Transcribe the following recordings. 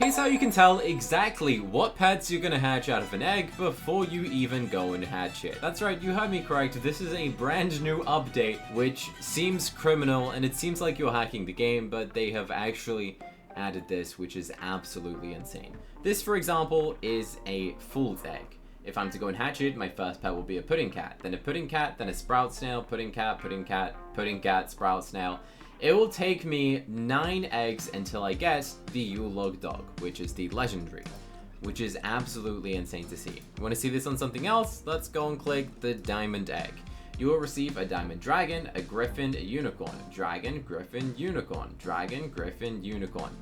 Here's how you can tell exactly what pets you're gonna hatch out of an egg before you even go and hatch it. That's right, you heard me correct. This is a brand new update, which seems criminal and it seems like you're hacking the game, but they have actually added this, which is absolutely insane. This, for example, is a fool's egg. If I'm to go and hatch it, my first pet will be a pudding cat, then a pudding cat, then a sprout snail, pudding cat, pudding cat, pudding cat, sprout snail. It will take me 9 eggs until I get the Yule dog, which is the legendary, which is absolutely insane to see. You want to see this on something else? Let's go and click the diamond egg. You will receive a diamond dragon, a griffin, a unicorn, dragon, griffin, unicorn, dragon, griffin, unicorn.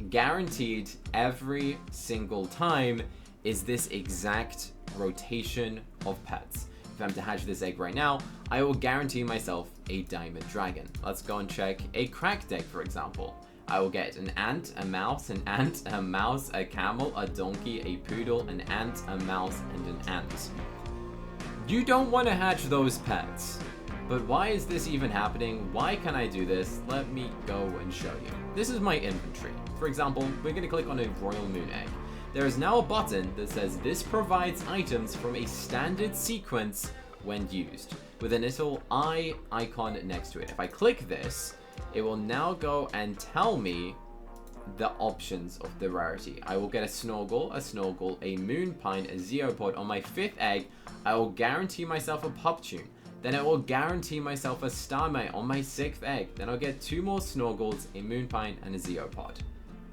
Guaranteed every single time is this exact rotation of pets. If I'm to hatch this egg right now, I will guarantee myself a diamond dragon. Let's go and check a cracked egg, for example. I will get an ant, a mouse, a camel, a donkey, a poodle, an ant, a mouse, and an ant. You don't want to hatch those pets. But why is this even happening? Why can I do this? Let me go and show you. This is my inventory. For example, we're going to click on a royal moon egg. There is now a button that says this provides items from a standard sequence when used, with a little eye icon next to it. If I click this, it will now go and tell me the options of the rarity. I will get a snorgle, a moon pine, a zeopod. On my 5th egg, I will guarantee myself a puptune. Then I will guarantee myself a starmite on my 6th egg. Then I'll get 2 more snorgles, a moon pine, and a zeopod.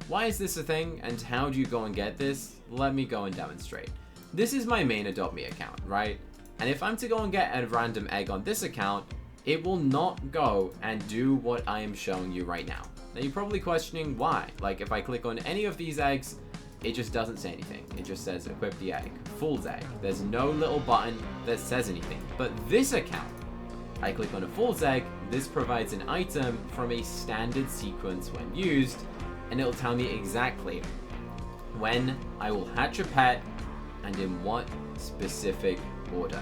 Why is this a thing, and how do you go and get this? Let me go and demonstrate. This is my main Adopt Me account, right? And if I'm to go and get a random egg on this account, it will not go and do what I am showing you right now. Now you're probably questioning why. Like if I click on any of these eggs, it just doesn't say anything. It just says equip the egg, fool's egg. There's no little button that says anything. But this account, I click on a fool's egg, this provides an item from a standard sequence when used, and it'll tell me exactly when I will hatch a pet and in what specific order.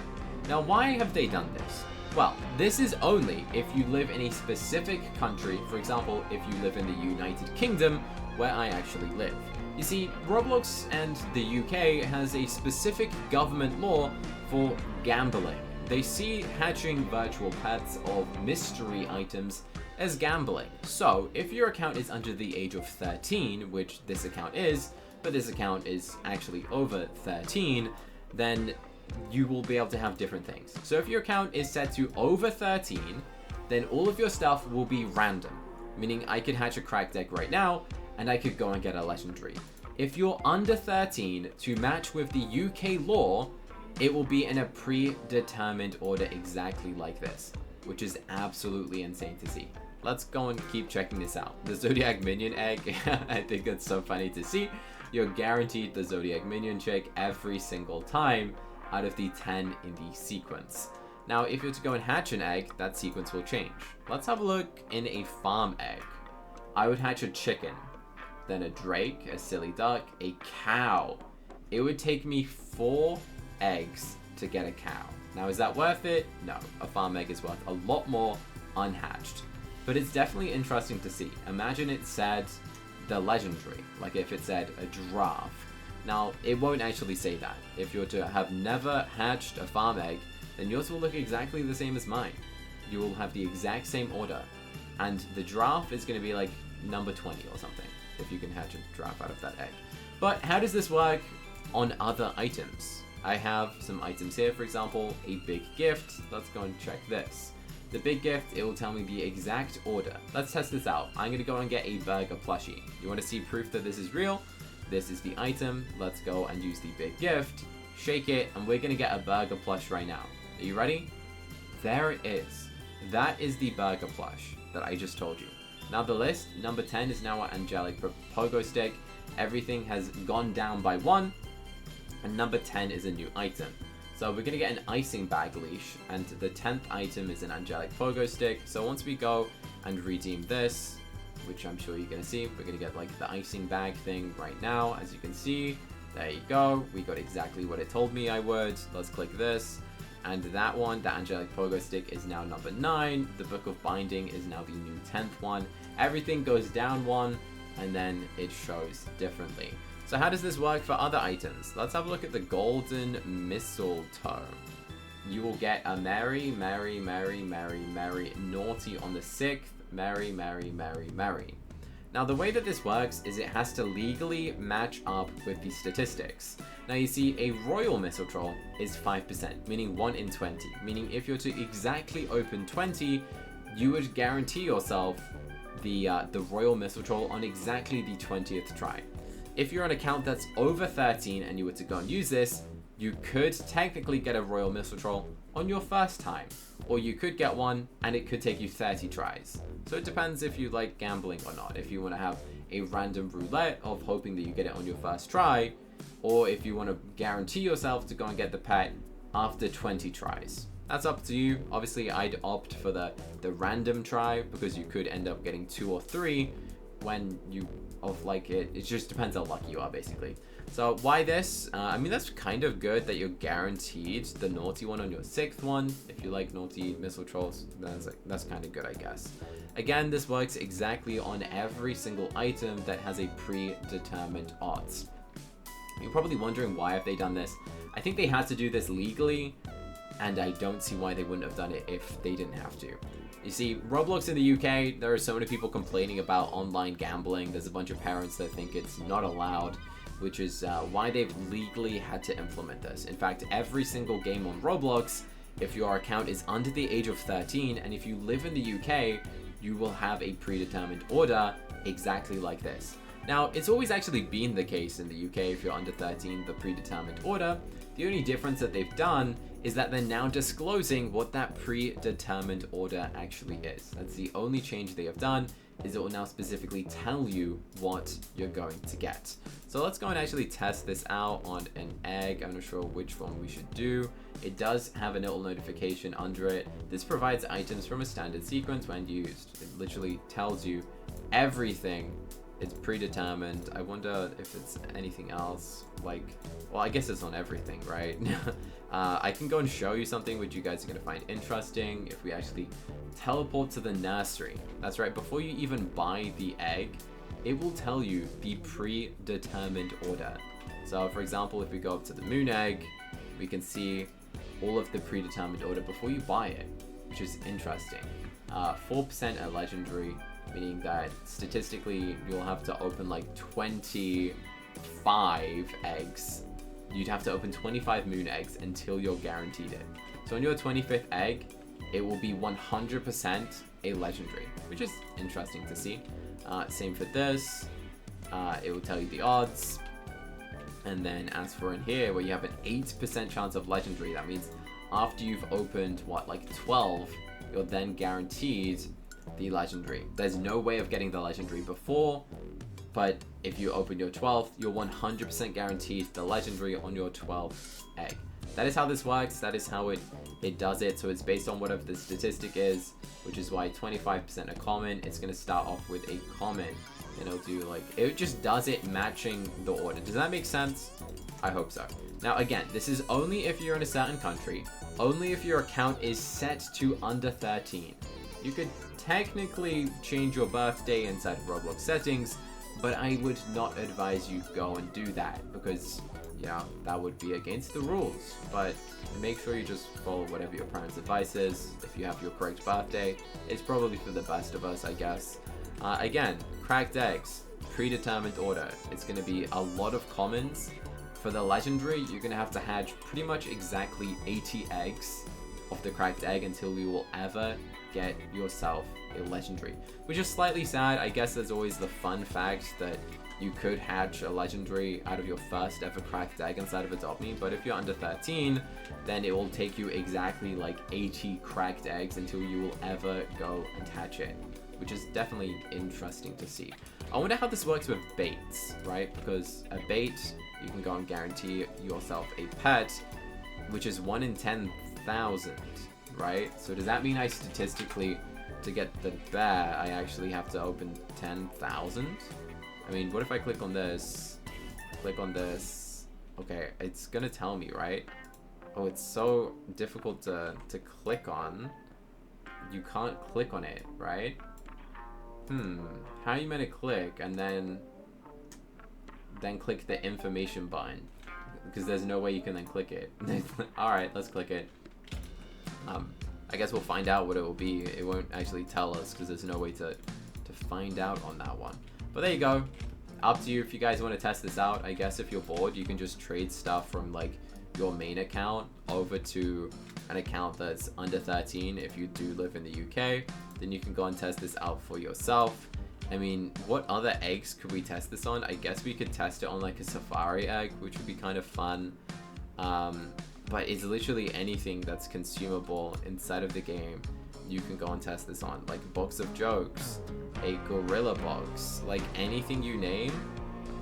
Now, why have they done this? Well, this is only if you live in a specific country. For example, if you live in the United Kingdom, where I actually live. You see, Roblox and the UK has a specific government law for gambling. They see hatching virtual pets of mystery items as gambling. So, if your account is under the age of 13, which this account is, but this account is actually over 13, then you will be able to have different things. So if your account is set to over 13, then all of your stuff will be random, meaning I could hatch a cracked egg right now, and I could go and get a legendary. If you're under 13, to match with the UK law, it will be in a predetermined order exactly like this, which is absolutely insane to see. Let's go and keep checking this out. The Zodiac Minion egg, I think that's so funny to see. You're guaranteed the Zodiac Minion chick every single time out of the 10 in the sequence. Now, if you're to go and hatch an egg, that sequence will change. Let's have a look in a farm egg. I would hatch a chicken, then a drake, a silly duck, a cow. It would take me 4 eggs to get a cow. Now, is that worth it? No, a farm egg is worth a lot more unhatched. But it's definitely interesting to see. Imagine it said the legendary, like if it said a giraffe. Now, it won't actually say that. If you're to have never hatched a farm egg, then yours will look exactly the same as mine. You will have the exact same order. And the giraffe is going to be like number 20 or something, if you can hatch a giraffe out of that egg. But how does this work on other items? I have some items here, for example, a big gift. Let's go and check this. The big gift, it will tell me the exact order. Let's test this out. I'm going to go and get a burger plushie. You want to see proof that this is real? This is the item. Let's go and use the big gift. Shake it, and we're going to get a burger plush right now. Are you ready? There it is. That is the burger plush that I just told you. Now the list, number 10 is now our angelic pogo stick. Everything has gone down by 1. And number 10 is a new item. So we're going to get an icing bag leash, and the 10th item is an angelic pogo stick. So once we go and redeem this, which I'm sure you're going to see, we're going to get like the icing bag thing right now. As you can see, there you go. We got exactly what it told me I would. Let's click this. And that one, the angelic pogo stick, is now number 9. The book of binding is now the new 10th one. Everything goes down 1. and then it shows differently. So how does this work for other items? Let's have a look at the golden mistletoe. You will get a merry, merry, merry, merry, merry, naughty on the 6th, merry, merry, merry, merry. Now the way that this works is it has to legally match up with the statistics. Now you see a royal mistletoe is 5%, meaning 1 in 20, meaning if you're to exactly open 20, you would guarantee yourself the royal mistletoe on exactly the 20th try. If you're an account that's over 13 and you were to go and use this, you could technically get a royal mistletoe on your first time, or you could get one and it could take you 30 tries. So it depends if you like gambling or not. If you want to have a random roulette of hoping that you get it on your first try, or if you want to guarantee yourself to go and get the pet after 20 tries. That's up to you. Obviously, I'd opt for the random try because you could end up getting 2 or 3 when you like it. It just depends how lucky you are, basically. So why this? I mean, that's kind of good that you're guaranteed the naughty one on your 6th one. If you like naughty mistletoes, that's kind of good, I guess. Again, this works exactly on every single item that has a predetermined odds. You're probably wondering why have they done this? I think they had to do this legally, and I don't see why they wouldn't have done it if they didn't have to. You see, Roblox in the UK, there are so many people complaining about online gambling. There's a bunch of parents that think it's not allowed, which is why they've legally had to implement this. In fact, every single game on Roblox, if your account is under the age of 13, and if you live in the UK, you will have a predetermined order exactly like this. Now, it's always actually been the case in the UK if you're under 13, the predetermined order. The only difference that they've done is that they're now disclosing what that predetermined order actually is. That's the only change they have done, is it will now specifically tell you what you're going to get. So let's go and actually test this out on an egg. I'm not sure which one we should do. It does have a little notification under it. This provides items from a standard sequence when used. It literally tells you everything. It's predetermined. I wonder if it's anything else. Like, well, I guess it's on everything, right? I can go and show you something which you guys are going to find interesting if we actually teleport to the nursery. That's right, before you even buy the egg, it will tell you the predetermined order. So for example, if we go up to the moon egg, we can see all of the predetermined order before you buy it, which is interesting. 4% are legendary, meaning that statistically you'll have to open like 25 eggs. You'd have to open 25 moon eggs until you're guaranteed it. So on your 25th egg, it will be 100% a legendary, which is interesting to see. Same for this. It will tell you the odds. And then as for in here, where you have an 8% chance of legendary, that means after you've opened, what, like 12, you're then guaranteed the legendary. There's no way of getting the legendary before, but if you open your 12th, you're 100% guaranteed the legendary on your 12th egg. That is how this works. That is how it does it. So it's based on whatever the statistic is, which is why 25% are common. It's going to start off with a common, and it'll do like, it just does it matching the order. Does that make sense? I hope so. Now again, this is only if you're in a certain country, only if your account is set to under 13. You could technically change your birthday inside of Roblox settings, but I would not advise you go and do that because, yeah, that would be against the rules. But make sure you just follow whatever your parents' advice is. If you have your correct birthday, it's probably for the best of us, I guess. Again, cracked eggs, predetermined order. It's going to be a lot of commons. For the legendary, you're going to have to hatch pretty much exactly 80 eggs of the cracked egg until you will ever get yourself a legendary, which is slightly sad. I guess there's always the fun fact that you could hatch a legendary out of your first ever cracked egg inside of Adopt Me, but if you're under 13, then it will take you exactly like 80 cracked eggs until you will ever go and hatch it, which is definitely interesting to see. I wonder how this works with baits, right? Because a bait, you can go and guarantee yourself a pet, which is 1 in 10,000, right? So does that mean I statistically, to get the bear, I actually have to open 10,000? I mean, what if I click on this? Click on this. Okay, it's gonna tell me, right? Oh, it's so difficult to click on. You can't click on it, right? How are you meant to click and then click the information button? Because there's no way you can then click it. Alright, let's click it. I guess we'll find out what it will be. It won't actually tell us because there's no way to find out on that one. But there you go. Up to you if you guys want to test this out. I guess if you're bored, you can just trade stuff from like your main account over to an account that's under 13. If you do live in the UK, then you can go and test this out for yourself. I mean, what other eggs could we test this on? I guess we could test it on like a safari egg, which would be kind of fun. But it's literally anything that's consumable inside of the game you can go and test this on. Like a box of jokes, a gorilla box, like anything you name,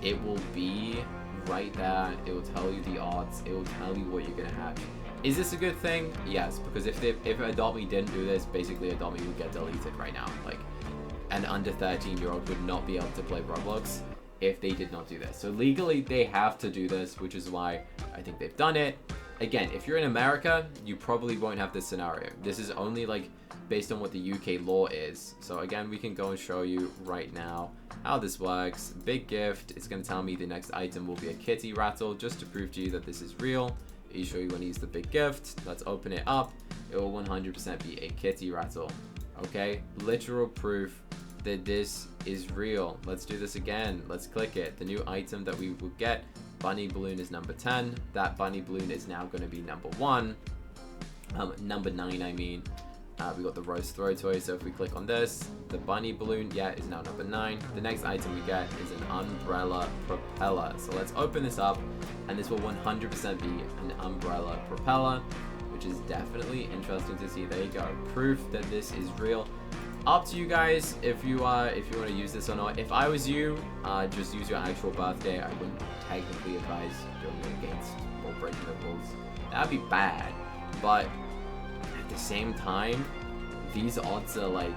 it will be right there. It will tell you the odds. It will tell you what you're gonna hatch. Is this a good thing? Yes, because if Adopt Me didn't do this, basically Adopt Me would get deleted right now. Like, an under 13-year-old would not be able to play Roblox if they did not do this. So legally, they have to do this, which is why I think they've done it. Again, if you're in America, you probably won't have this scenario. This is only like based on what the UK law is. So again, we can go and show you right now how this works. Big gift. It's going to tell me the next item will be a kitty rattle just to prove to you that this is real. Are you sure you want to use the big gift? Let's open it up. It will 100% be a kitty rattle. Okay, literal proof that this is real. Let's do this again. Let's click it. The new item that we will get, bunny balloon, is number 10. That bunny balloon is now going to be number 1. Number 9, I mean. We got the roast throw toy, so if we click on this, the bunny balloon, yeah, is now number 9. The next item we get is an umbrella propeller. So let's open this up, and this will 100% be an umbrella propeller, which is definitely interesting to see. There you go. Proof that this is real. Up to you guys if you want to use this or not. If I was you, just use your actual birthday. I wouldn't technically advise going against or breaking the rules. That'd be bad. But at the same time, these odds are like,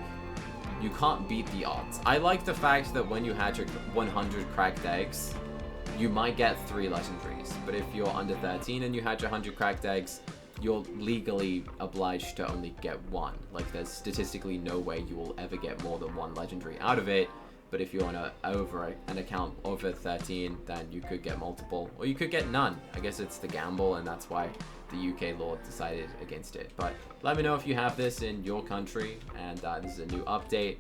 you can't beat the odds. I like the fact that when you hatch 100 cracked eggs, you might get 3 legendaries. But if you're under 13 and you hatch 100 cracked eggs, you're legally obliged to only get 1. Like, there's statistically no way you will ever get more than 1 legendary out of it. But if you're on an account over 13, then you could get multiple, or you could get none. I guess it's the gamble, and that's why the UK law decided against it. But let me know if you have this in your country, and this is a new update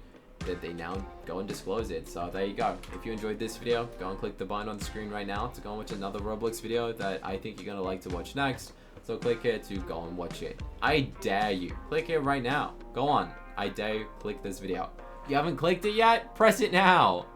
that they now go and disclose it. So there you go. If you enjoyed this video, go and click the button on the screen right now to go and watch another Roblox video that I think you're gonna like to watch next. So click here to go and watch it. I dare you. Click here right now. Go on. I dare you. Click this video. You haven't clicked it yet? Press it now.